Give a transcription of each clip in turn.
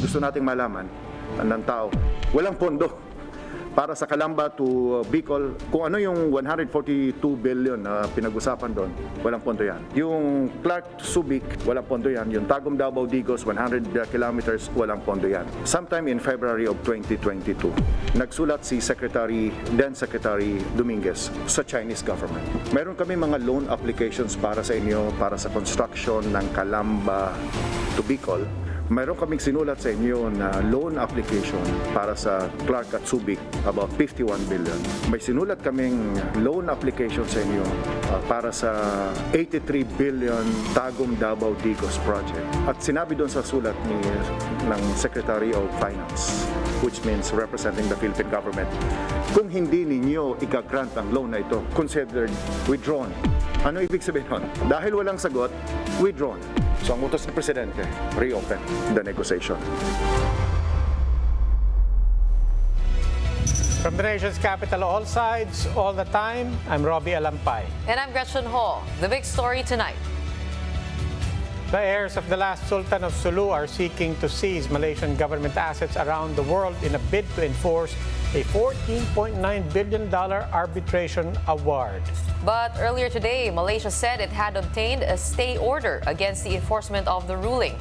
gusto nating malaman ng tao, walang pondo para sa Calamba to Bicol. Kung ano yung 142 billion na pinag-usapan doon, walang pondo yan. Yung Clark to Subic, walang pondo yan. Yung Tagum Davao Digos, 100 kilometers, walang pondo yan. Sometime in February of 2022, nagsulat si then Secretary Dominguez sa Chinese government. Meron kami mga loan applications para sa inyo, para sa construction ng Calamba to Bicol. Mayroon kaming sinulat sa inyo na loan application para sa Clark at Subic, about 51 billion. May sinulat kaming loan application sa inyo para sa 83 billion Tagum Davao Digos project. At sinabi doon sa sulat ng Secretary of Finance, which means representing the Philippine government, kung hindi ninyo i-grant ang loan na ito, considered withdrawn. Ano ibig sabihin nun? Dahil walang sagot, withdrawn. So ang utos ng Presidente, reopen the negotiation. From the nation's capital, all sides, all the time, I'm Robbie Alampay. And I'm Gretchen Ho. The big story tonight. The heirs of the last Sultan of Sulu are seeking to seize Malaysian government assets around the world in a bid to enforce a $14.9 billion arbitration award. But earlier today, Malaysia said it had obtained a stay order against the enforcement of the ruling.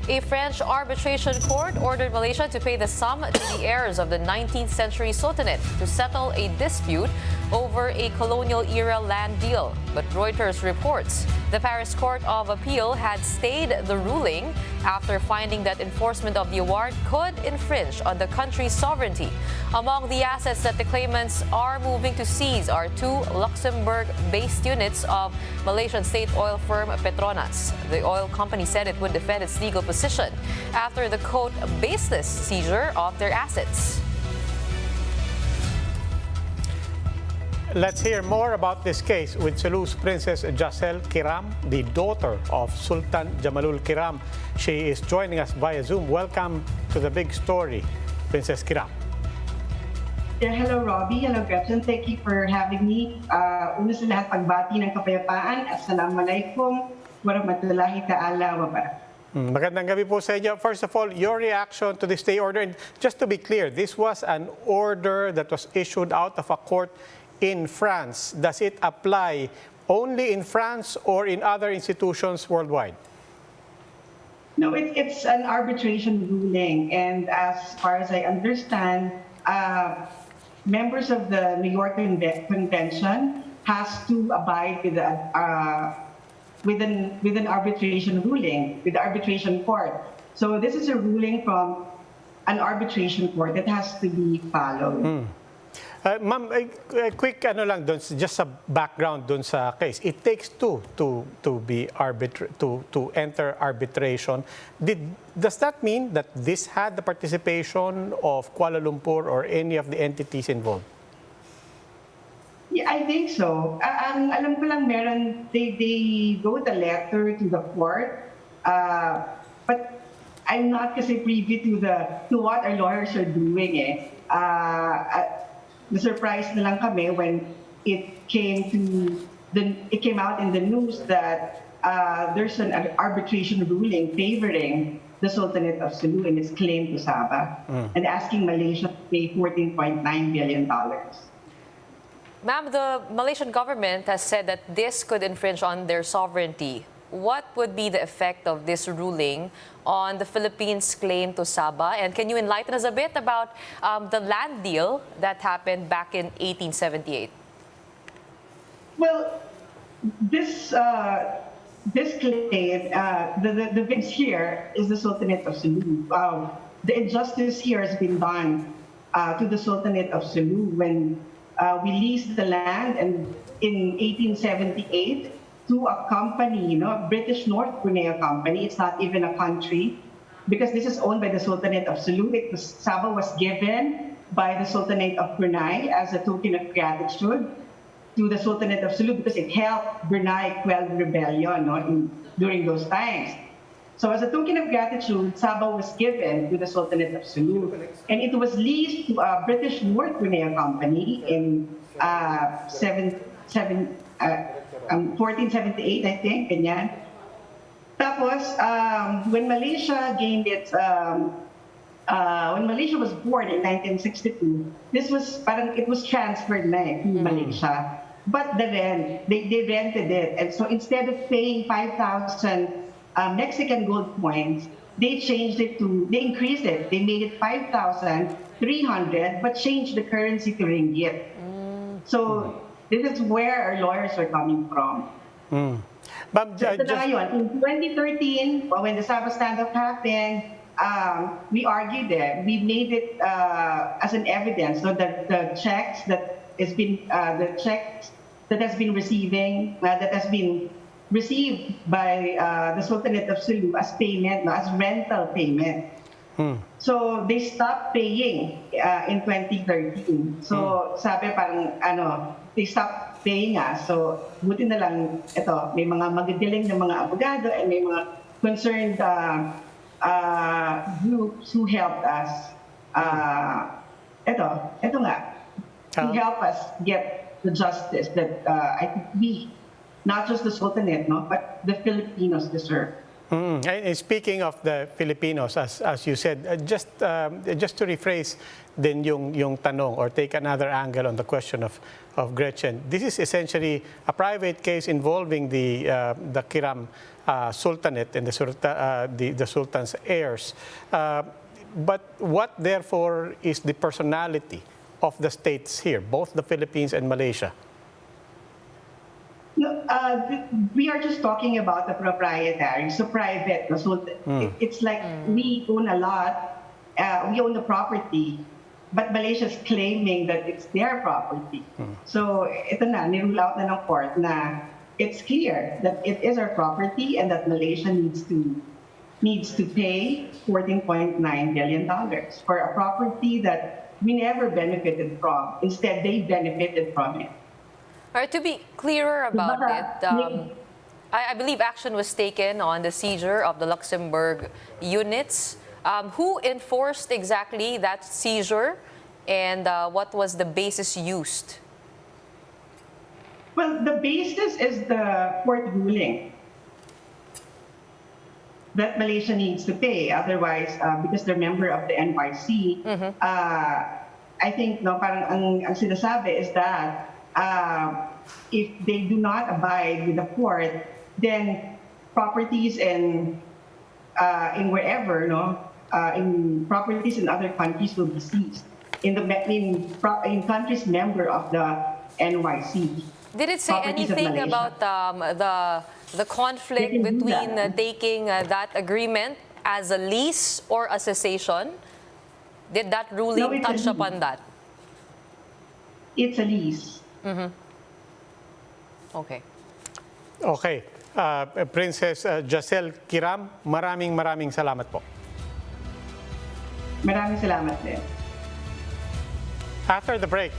A French arbitration court ordered Malaysia to pay the sum to the heirs of the 19th century Sultanate to settle a dispute over a colonial-era land deal. But Reuters reports the Paris Court of Appeal had stayed the ruling after finding that enforcement of the award could infringe on the country's sovereignty. Among the assets that the claimants are moving to seize are two Luxembourg-based units of Malaysian state oil firm Petronas. The oil company said it would defend its legal position after the quote baseless seizure of their assets. Let's hear more about this case with Sulu's Princess Jacel Kiram, the daughter of Sultan Jamalul Kiram. She is joining us via Zoom. Welcome to the big story, Princess Kiram. Yeah, hello Robbie, hello Gretchen. Thank you for having me. Una sa lahat, pagbati ng kapayapaan. Assalamualaikum warahmatullahi ta'ala wabarakatuh. Magandang gabi po sa inyo. First of all, your reaction to the stay order. And just to be clear, this was an order that was issued out of a court in France. Does it apply only in France or in other institutions worldwide? No, it's an arbitration ruling. And as far as I understand, members of the New York Convention has to abide with an arbitration ruling, with the arbitration court. So this is a ruling from an arbitration court that has to be followed. Ma'am, quick just a background dun sa case. It takes two to enter arbitration. Does that mean that this had the participation of Kuala Lumpur or any of the entities involved? Yeah, I think so. Ang alam ko lang meron, they wrote a letter to the court, but I'm not kasi privy to what our lawyers are doing. Na-surprise na lang kami when it came out in the news that there's an arbitration ruling favoring the Sultanate of Sulu in its claim to Sabah and asking Malaysia to pay $14.9 billion. Ma'am, the Malaysian government has said that this could infringe on their sovereignty. What would be the effect of this ruling on the Philippines' claim to Sabah? And can you enlighten us a bit about the land deal that happened back in 1878? Well, this claim, the victim here is the Sultanate of Sulu. The injustice here has been done to the Sultanate of Sulu when we leased the land and in 1878 to a company, a British North Brunei company. It's not even a country because this is owned by the Sultanate of Sulu. Sabah was given by the Sultanate of Brunei as a token of gratitude to the Sultanate of Sulu because it helped Brunei quell rebellion during those times. So as a token of gratitude, Sabah was given to the Sultanate of Sulu. And it was leased to a British North Brunei company in 1478, I think, ganyan. Tapos, when Malaysia gained its when Malaysia was born in 1962, this was parang it was transferred na to Malaysia. But the rent, they rented it. And so instead of paying 5,000 Mexican gold points, they changed it to, they increased it. They made it 5,300, but changed the currency to ringgit. So this is where our lawyers are coming from. Ma'am, So na ngayon, in 2013, when the Sabah stand-up happened, we argued it. We made it as an evidence, so that the checks that has been received by the Sultanate of Sulu as payment, as rental payment. So they stopped paying in 2013. So sabi parang they stopped paying us. So buti na lang ito, may mga magagaling na mga abogado and may mga concerned groups who helped us. Ito nga, to help us get the justice that I think we, not just the Sultanate, no, but the Filipinos deserve. And speaking of the Filipinos, as you said, just to rephrase din yung tanong or take another angle on the question of Gretchen, this is essentially a private case involving the Kiram Sultanate and the Sultan's heirs. But what, therefore, is the personality of the states here, both the Philippines and Malaysia? No, we are just talking about the proprietary, so private. So it's like we own a lot, we own the property, but Malaysia is claiming that it's their property. So ito na, nirule out na ng court na it's clear that it is our property and that Malaysia needs to pay $14.9 billion for a property that we never benefited from. Instead, they benefited from it. All right, to be clearer about it, I believe action was taken on the seizure of the Luxembourg units. Who enforced exactly that seizure, and what was the basis used? Well, the basis is the court ruling that Malaysia needs to pay. Otherwise, because they're member of the NYC, I think parang ang sinasabi is that if they do not abide with the court, then properties in wherever, in properties in other countries will be seized in countries member of the NYC. Did it say anything about the conflict between taking that agreement as a lease or a cessation? Did that ruling touch upon that? It's a lease. Okay. Okay. Princess Jacelle Kiram, maraming salamat po. Maraming salamat din. After the break,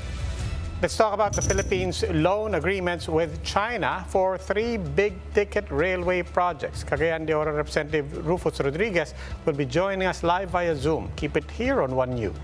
let's talk about the Philippines' loan agreements with China for 3 big-ticket railway projects. Cagayan de Oro Representative Rufus Rodriguez will be joining us live via Zoom. Keep it here on One News.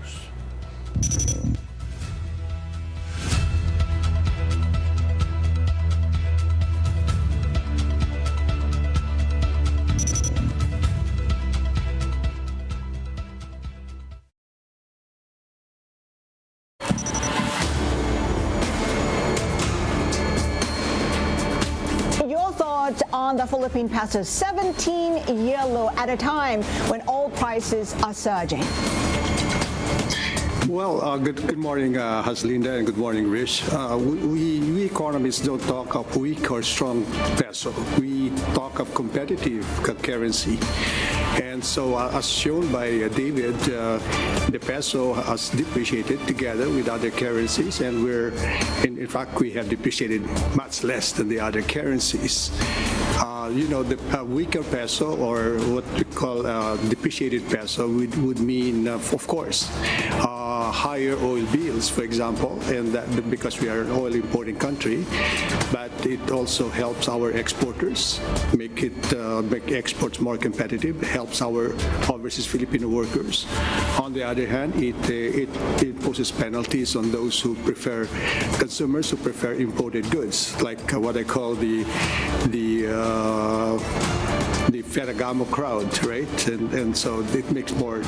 On the Philippine peso, 17 yellow at a time when oil prices are surging. Well, good morning, Haslinda, and good morning, Rich. We economists don't talk of weak or strong peso. We talk of competitive currency. And so, as shown by David, the peso has depreciated together with other currencies, and in fact, we have depreciated much less than the other currencies. The weaker peso, or what we call depreciated peso, would mean, of course, higher oil bills, for example, and that because we are an oil importing country, but it also helps our exporters, make exports more competitive, helps our overseas Filipino workers. On the other hand, it imposes penalties on those who prefer, consumers who prefer imported goods, like what I call the Ferragamo crowd, right? And so it makes more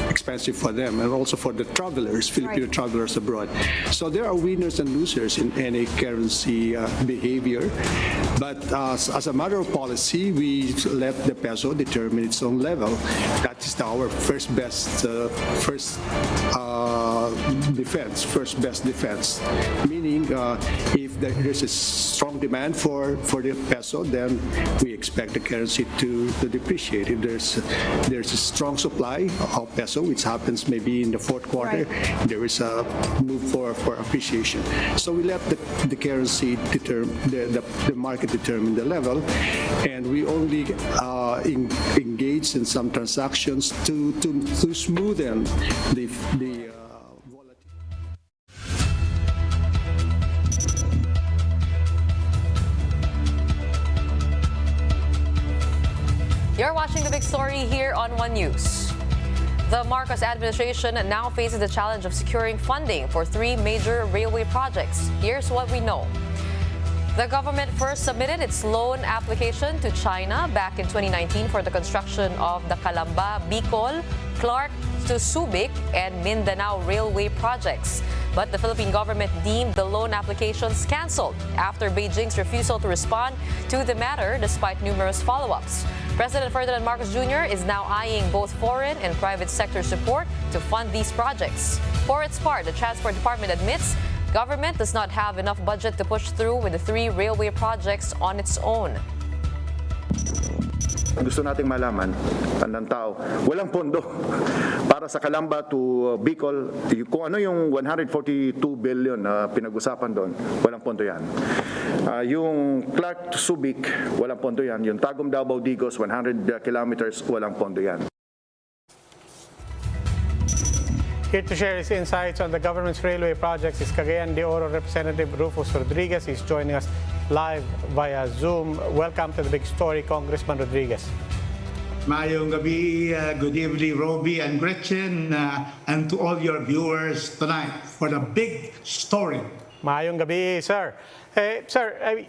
expensive for them, and also for the travelers, Filipino travelers abroad. So there are winners and losers in any currency behavior. But as a matter of policy, we let the peso determine its own level. That is our first best defense. Meaning, if there's a strong demand for the peso, then we expect the currency to depreciate. If there's a strong supply of peso, which happens maybe in the fourth quarter, there is a move for appreciation. So we let the currency determine, the market determine the level, and we only engage in some transactions to smoothen the volatility. You're watching The Big Story here on One News. The Marcos administration now faces the challenge of securing funding for 3 major railway projects. Here's what we know. The government first submitted its loan application to China back in 2019 for the construction of the Calamba, Bicol, Clark to Subic, and Mindanao railway projects. But the Philippine government deemed the loan applications canceled after Beijing's refusal to respond to the matter despite numerous follow-ups. President Ferdinand Marcos Jr. is now eyeing both foreign and private sector support to fund these projects. For its part, the Transport Department admits government does not have enough budget to push through with the 3 railway projects on its own. Gusto nating malaman ng tao, walang pondo para sa Calamba to Bicol. Kung ano yung 142 billion na pinag-usapan doon, walang pondo yan. Yung Clark to Subic, walang pondo yan. Yung Tagum, Davao, Digos, 100 kilometers, walang pondo yan. Here to share his insights on the government's railway projects is Cagayan de Oro Representative Rufus Rodriguez. He's joining us live via Zoom. Welcome to The Big Story, Congressman Rodriguez. Mayong gabi, good evening, Robbie and Gretchen, and to all your viewers tonight for The Big Story. Mayong gabi, sir. Sir,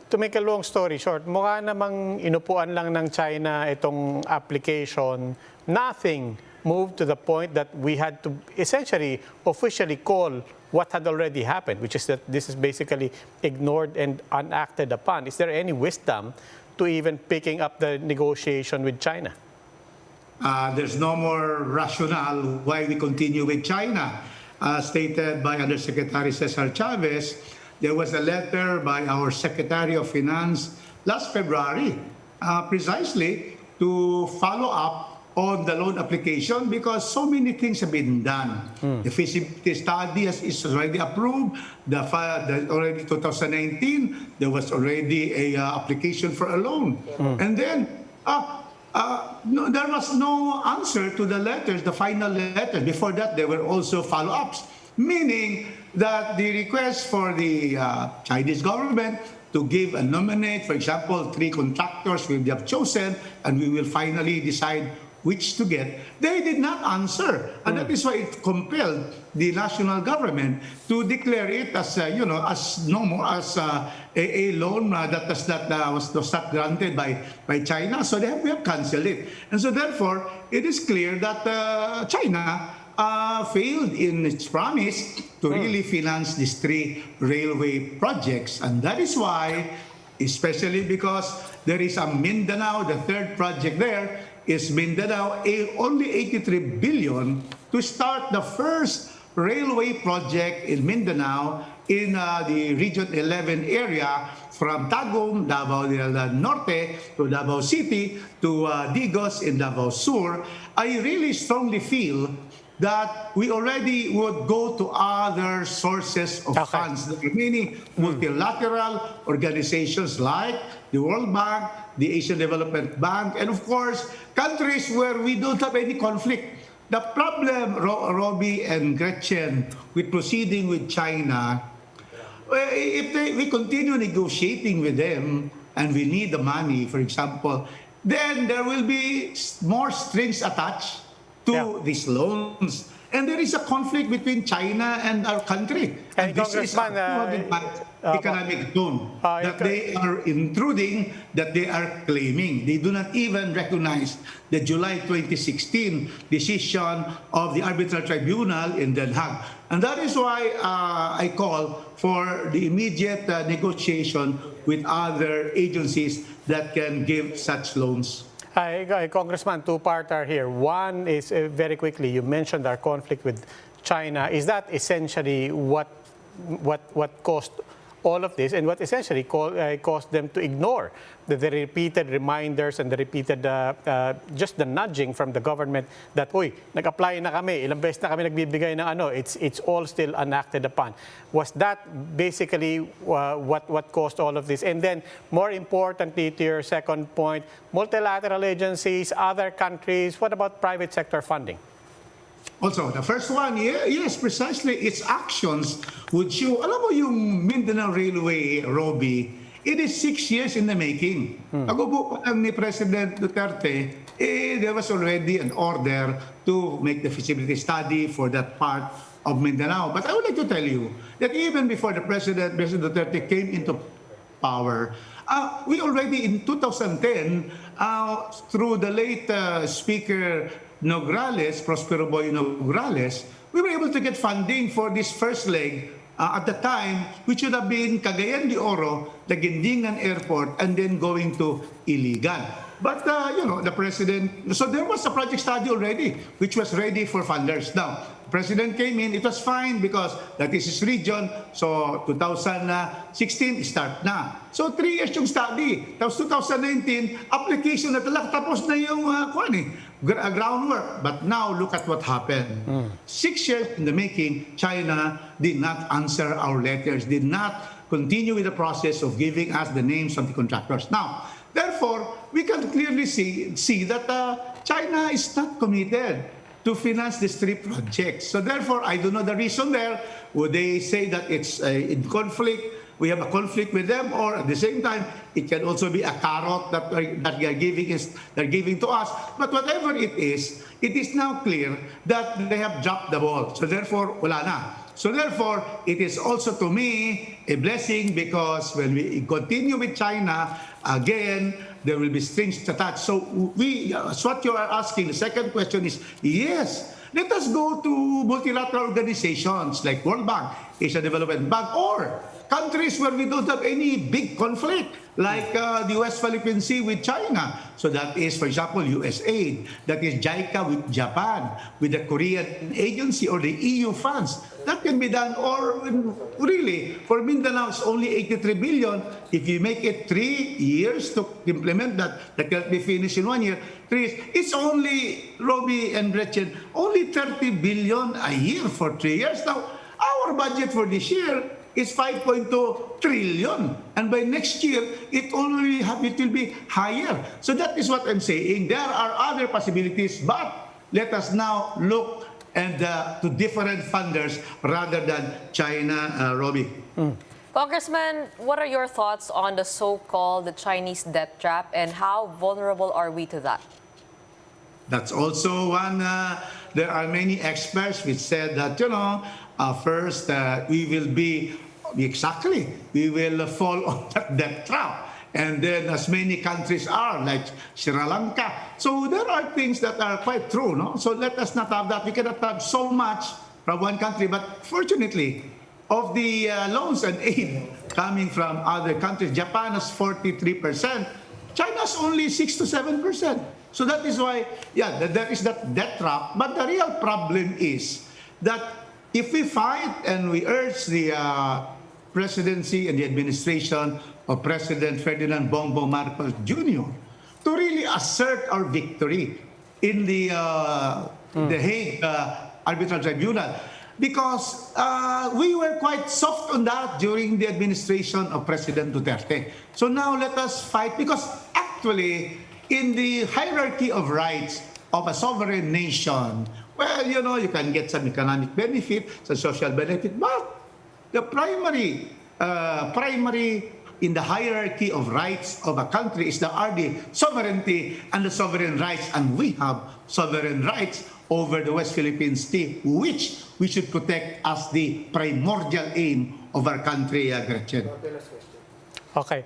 to make a long story short, mukha namang inupuan lang ng China itong application. Nothing moved to the point that we had to essentially officially call what had already happened, which is that this is basically ignored and unacted upon. Is there any wisdom to even picking up the negotiation with China? There's no more rationale why we continue with China. Stated by Undersecretary Cesar Chavez, there was a letter by our Secretary of Finance last February, precisely to follow up on the loan application because so many things have been done. The feasibility study is already approved. Already 2019, there was already a application for a loan. And then there was no answer to the letters, the final letters. Before that, there were also follow-ups, meaning that the request for the Chinese government to give and nominate, for example, 3 contractors we have chosen, and we will finally decide which to get, they did not answer. And that is why it compelled the national government to declare it as, as no more, as a loan that was not granted by China. So we have canceled it. And so therefore, it is clear that China failed in its promise to really finance these 3 railway projects. And that is why, especially because there is a Mindanao, the 3rd project there, is Mindanao, only 83 billion to start the first railway project in Mindanao in the Region 11 area from Tagum, Davao del Norte to Davao City to Digos in Davao Sur. I really strongly feel that we already would go to other sources of funds, meaning multilateral organizations like the World Bank, the Asian Development Bank, and of course, countries where we don't have any conflict. The problem, Robbie and Gretchen, with proceeding with China, if we continue negotiating with them and we need the money, for example, then there will be more strings attached to these loans. And there is a conflict between China and our country. And this is a Congressman, economic zone that they are intruding, that they are claiming. They do not even recognize the July 2016 decision of the Arbitral Tribunal in Den Haag. And that is why I call for the immediate negotiation with other agencies that can give such loans. Congressman, two-parter here. One is, very quickly, you mentioned our conflict with China. Is that essentially what caused all of this, and what essentially caused them to ignore the repeated reminders and the repeated, just the nudging from the government that, uy, nag-apply na kami, ilang beses na kami nagbibigay ng ano, it's all still enacted upon. Was that basically what caused all of this? And then, more importantly, to your second point, multilateral agencies, other countries, what about private sector funding? Also, the first one, yes, precisely, its actions would show, alam mo yung Mindanao Railway, Robbie, it is 6 years in the making. Pagubo pa lang ni President Duterte, there was already an order to make the feasibility study for that part of Mindanao. But I would like to tell you that even before the President Duterte came into power, we already in 2010, through the late Speaker Nograles, Prospero Boy Nograles, we were able to get funding for this first leg at the time, which should have been Cagayan de Oro, the Gendingan Airport, and then going to Iligan. But, the President, so there was a project study already, which was ready for funders. Now, the President came in, it was fine because that is his region, so 2016, start na. So 3 years yung study. Tapos 2019, application na talaga, tapos na yung groundwork. But now, look at what happened. 6 years in the making, China did not answer our letters, did not continue with the process of giving us the names of the contractors. Now, therefore, we can clearly see that China is not committed to finance these 3 projects. So therefore, I don't know the reason there. Would they say that it's in conflict? We have a conflict with them, or at the same time, it can also be a carrot that they're giving to us. But whatever it is now clear that they have dropped the ball. So therefore, wala na. So therefore, it is also to me a blessing, because when we continue with China, again, there will be strings attached. So as what you are asking, the second question is, yes, let us go to multilateral organizations like World Bank, Asia Development Bank, or countries where we don't have any big conflict, like the West Philippine Sea with China. So that is, for example, USAID. That is JICA with Japan, with the Korean agency, or the EU funds. That can be done. Or really, for Mindanao, it's only 83 billion. If you make it 3 years to implement that can be finished in 1 year. 3 years, it's only, Robbie and Gretchen, only 30 billion a year for 3 years. Now, our budget for this year is 5.2 trillion. And by next year, it will be higher. So that is what I'm saying. There are other possibilities, but let us now look to different funders rather than China, Robbie. Congressman, what are your thoughts on the so-called Chinese debt trap, and how vulnerable are we to that? That's also one. There are many experts which said that, first, we will fall on that trap. And then as many countries are, like Sri Lanka. So there are things that are quite true, no? So let us not have that. We cannot have so much from one country. But fortunately, of the loans and aid coming from other countries, Japan has 43%. China's only 6 to 7%. So that is why, there is that debt trap. But the real problem is that if we fight and we urge the presidency and the administration of President Ferdinand Bongbong Marcos Jr. to really assert our victory in the Hague Arbitral Tribunal, because we were quite soft on that during the administration of President Duterte. So now let us fight, because actually, in the hierarchy of rights of a sovereign nation, well, you can get some economic benefit, some social benefit, but the primary in the hierarchy of rights of a country is the sovereignty and the sovereign rights, and we have sovereign rights over the West Philippine Sea, which we should protect as the primordial aim of our country, Gretchen. Okay.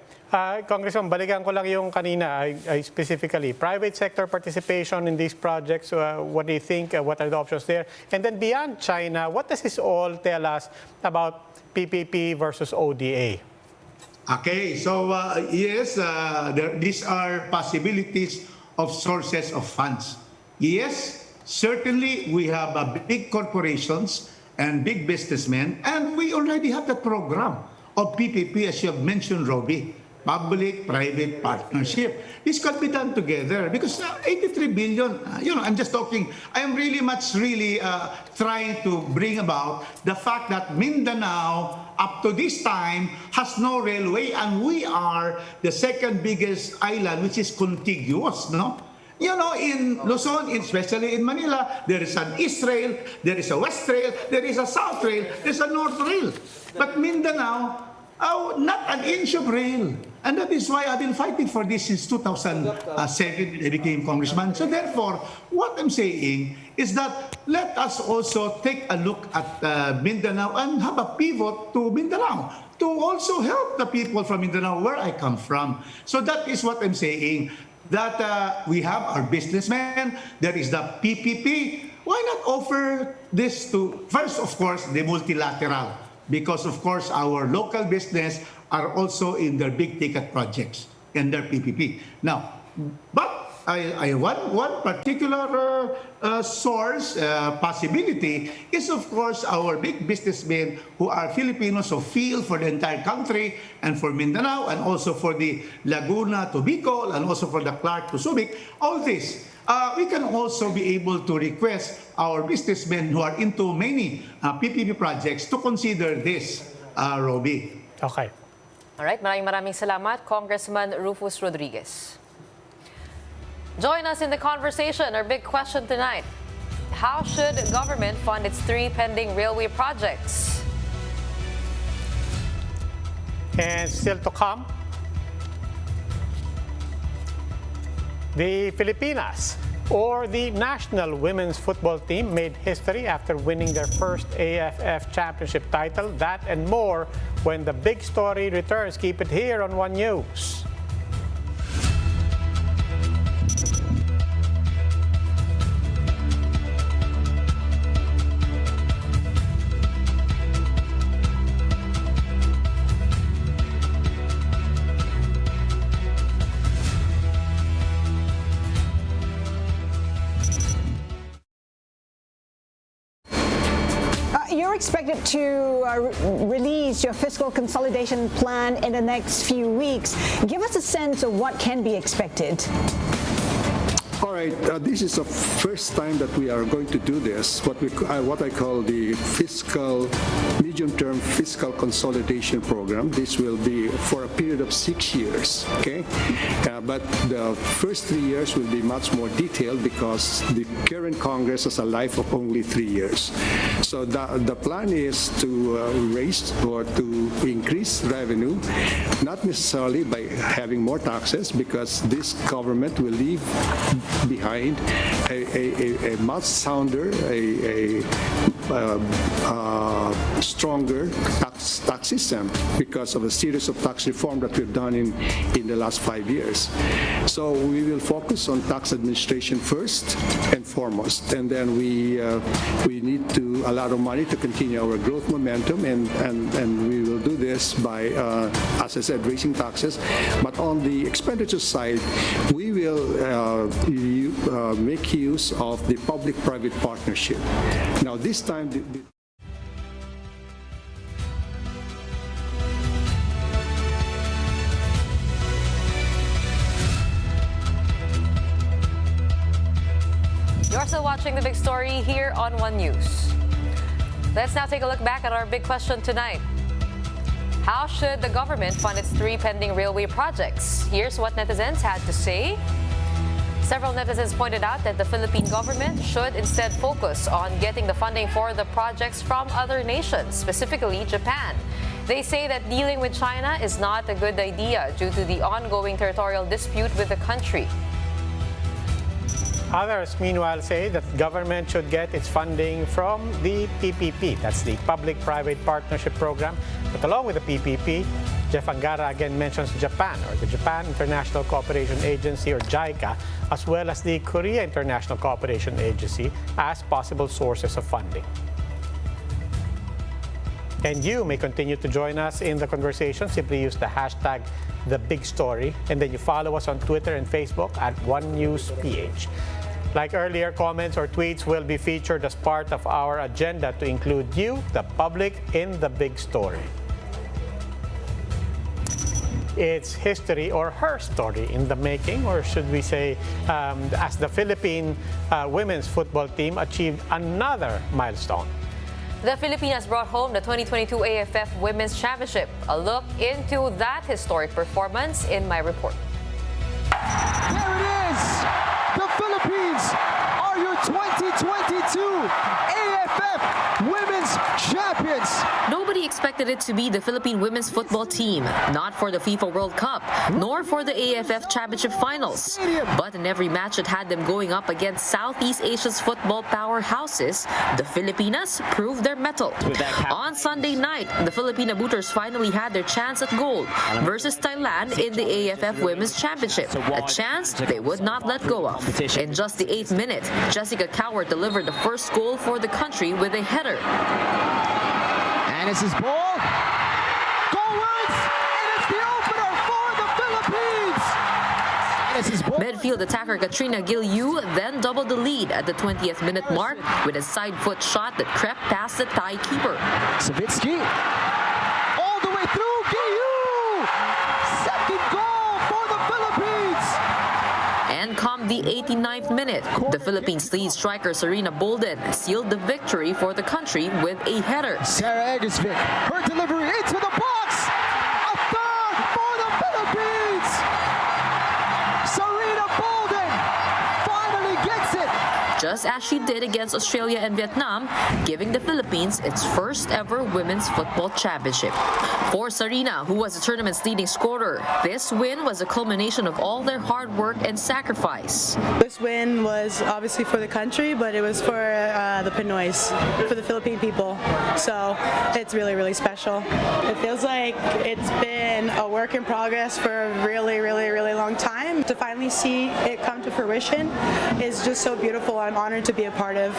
Congressman, balikan ko lang yung kanina, I specifically, private sector participation in these projects, what do you think, what are the options there? And then beyond China, what does this all tell us about PPP versus ODA? Okay, so yes, these are possibilities of sources of funds. Yes, certainly we have big corporations and big businessmen, and we already have that program of PPP, as you have mentioned, Robbie. Public-private partnership. This can be done together because 83 billion, I'm just talking, I am really trying to bring about the fact that Mindanao, up to this time, has no railway, and we are the second biggest island, which is contiguous, no? In Luzon, especially in Manila, there is an East Rail, there is a West Rail, there is a South Rail, there's a North Rail. But Mindanao, not an inch of rail. And that is why I've been fighting for this since 2007 when I became congressman. So therefore, what I'm saying is that let us also take a look at Mindanao and have a pivot to Mindanao to also help the people from Mindanao, where I come from. So that is what I'm saying, that we have our businessmen, there is the PPP. Why not offer this to, first, of course, the multilateral? Because, of course, our local business are also in their big-ticket projects and their PPP. Now, but one particular source, possibility, is, of course, our big businessmen who are Filipinos who feel for the entire country and for Mindanao and also for the Laguna to Bicol and also for the Clark to Subic. All this. We can also be able to request our businessmen who are into many PPP projects to consider this, Robbie. Okay. All right, maraming salamat, Congressman Rufus Rodriguez. Join us in the conversation. Our big question tonight: how should government fund its 3 pending railway projects? And still to come, the Filipinas, or the national women's football team, made history after winning their first AFF championship title. That and more when the big story returns. Keep it here on One News. You're expected to release your fiscal consolidation plan in the next few weeks. Give us a sense of what can be expected. All right, this is the first time that we are going to do this, what I call the medium-term fiscal consolidation program. This will be for a period of 6 years, okay? But the first 3 years will be much more detailed because the current Congress has a life of only 3 years. So the plan is to raise or to increase revenue, not necessarily by having more taxes, because this government will leave behind a much sounder, a stronger tax system because of a series of tax reform that we've done in the last 5 years. So we will focus on tax administration first and foremost, and then we need to a lot of money to continue our growth momentum, and we will do this by, as I said, raising taxes. But on the expenditure side, we will make use of the public-private partnership. Now, this time, You're still watching The Big Story here on One News. Let's now take a look back at our big question tonight. How should the government fund its 3 pending railway projects? Here's what netizens had to say. Several netizens pointed out that the Philippine government should instead focus on getting the funding for the projects from other nations, specifically Japan. They say that dealing with China is not a good idea due to the ongoing territorial dispute with the country. Others, meanwhile, say that government should get its funding from the PPP. That's the Public-Private Partnership Program. But along with the PPP, Jeff Angara again mentions Japan, or the Japan International Cooperation Agency, or JICA, as well as the Korea International Cooperation Agency as possible sources of funding. And you may continue to join us in the conversation. Simply use the hashtag #TheBigStory, and then you follow us on Twitter and Facebook at OneNewsPH. Like earlier, comments or tweets will be featured as part of our agenda to include you, the public, in the big story. It's history, or her story, in the making, or should we say, as the Philippine women's football team achieved another milestone. The Filipinas brought home the 2022 AFF Women's Championship. A look into that historic performance in my report. There it is! The Philippines are your 2022 AFF Women's Champions! Nobody expected it to be the Philippine women's football team, not for the FIFA World Cup, nor for the AFF Championship Finals. But in every match that had them going up against Southeast Asia's football powerhouses, the Filipinas proved their mettle. On Sunday night, the Filipina Booters finally had their chance at gold versus Thailand in the AFF Women's Championship, a chance they would not let go of. In just the 8th minute, Jessica Coward delivered the first goal for the country with a header. And it's his ball. Goalwards! And it's the opener for the Philippines! And it's his ball. Midfield attacker Katrina Gil-Yu then doubled the lead at the 20th minute mark with a side foot shot that crept past the Thai keeper. Savitsky. All the way through. Gil-Yu! Second goal for the Philippines! And come the 89th minute, the Philippines lead striker Serena Bolden sealed the victory for the country with a header. Sarah Egersvik. Her delivery into the box. A third for the Philippines! Serena Bolden finally gets it! Just as she did against Australia and Vietnam, giving the Philippines its first ever women's football championship. For Serena, who was the tournament's leading scorer, this win was a culmination of all their hard work and sacrifice. This win was obviously for the country, but it was for the Pinoys, for the Philippine people. So it's really, really special. It feels like it's been a work in progress for a really, really, really long time. To finally see it come to fruition is just so beautiful. I'm honored to be a part of,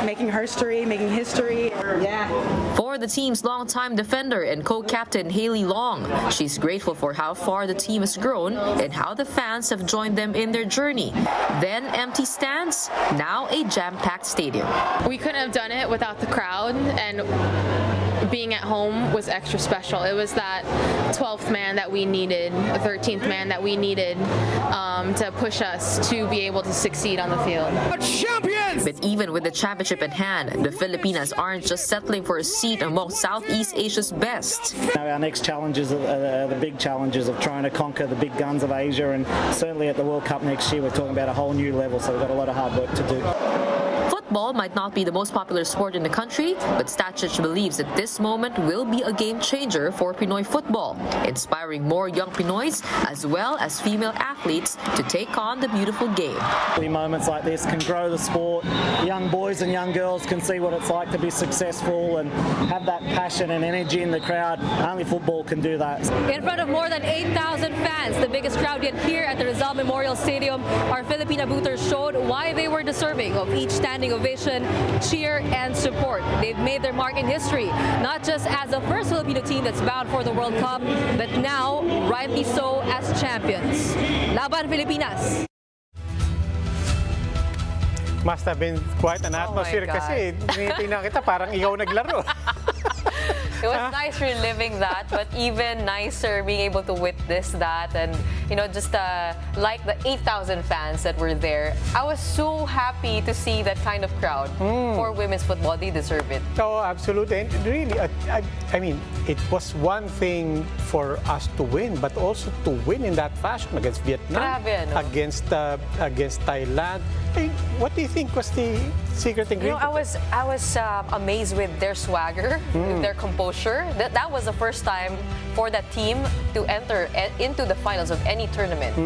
making history. Yeah. For the team's longtime defender and co-captain Haley Long, she's grateful for how far the team has grown and how the fans have joined them in their journey. Then empty stands, now a jam-packed stadium. We couldn't have done it without the crowd, and being at home was extra special. It was that 12th man that we needed, the 13th man that we needed to push us to be able to succeed on the field. Champions! But even with the championship in hand, the Filipinas aren't just settling for a seat among Southeast Asia's best. Now our next challenges are the big challenges of trying to conquer the big guns of Asia, and certainly at the World Cup next year we're talking about a whole new level, so we've got a lot of hard work to do. Football might not be the most popular sport in the country, but Stachich believes that this moment will be a game changer for Pinoy football, inspiring more young Pinoys as well as female athletes to take on the beautiful game. Moments like this can grow the sport. Young boys and young girls can see what it's like to be successful and have that passion and energy in the crowd. Only football can do that. In front of more than 8,000 fans, the biggest crowd yet here at the Rizal Memorial Stadium, our Filipina Booters showed why they were deserving of each standing ovation, cheer, and support. They've made their mark in history, not just as the first Filipino team that's bound for the World Cup, but now, rightly so, as champions. Laban Pilipinas! Must have been quite an atmosphere God. kasi tinitingnan kita parang ikaw naglaro. It was nice reliving that, but even nicer being able to witness that and, just like the 8,000 fans that were there. I was so happy to see that kind of crowd for women's football. They deserve it. Oh, absolutely. And really, I mean, it was one thing for us to win, but also to win in that fashion against Vietnam, Grabe, ano? against Thailand, what do you think was the secret You know, ingredient? I was amazed with their swagger, with their composure. That was the first time for that team to enter into the finals of any tournament.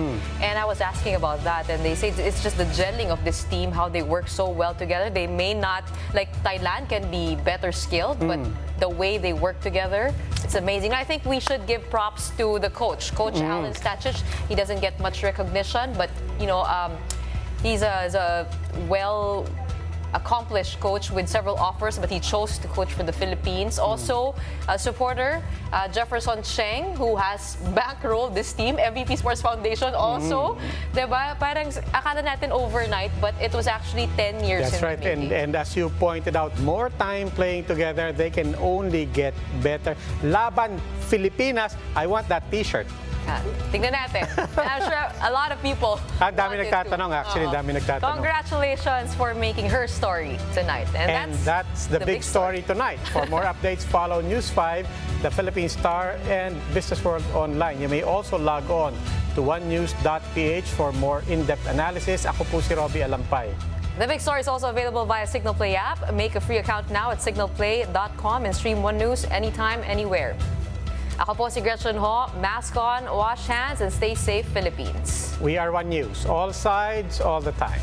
And I was asking about that, and they say it's just the gelling of this team, how they work so well together. They may not, like Thailand can be better skilled, but the way they work together, it's amazing. I think we should give props to the coach, Coach Alan Stachich. He doesn't get much recognition, but you know, he's a well accomplished coach with several offers, but he chose to coach for the Philippines. Also, a supporter, Jefferson Cheng, who has bankrolled this team, MVP Sports Foundation also. Diba? Parang akala natin overnight, but it was actually 10 years That's in the right. making. And as you pointed out, more time playing together, they can only get better. Laban Filipinas, I want that t-shirt. Tingnan natin. And I'm sure a lot of people Ang dami wanted nagtatanong, to. actually, Oo. dami nagtatanong. Congratulations for making her story tonight. And that's the big story tonight. For more updates, follow News 5, the Philippine Star, and Business World Online. You may also log on to onenews.ph for more in-depth analysis. Ako po si Robbie Alampay. The big story is also available via Signal Play app. Make a free account now at signalplay.com and stream One News anytime, anywhere. Ako po si Gretchen Ho. Mask on, wash hands, and stay safe, Philippines. We are One News. All sides, all the time.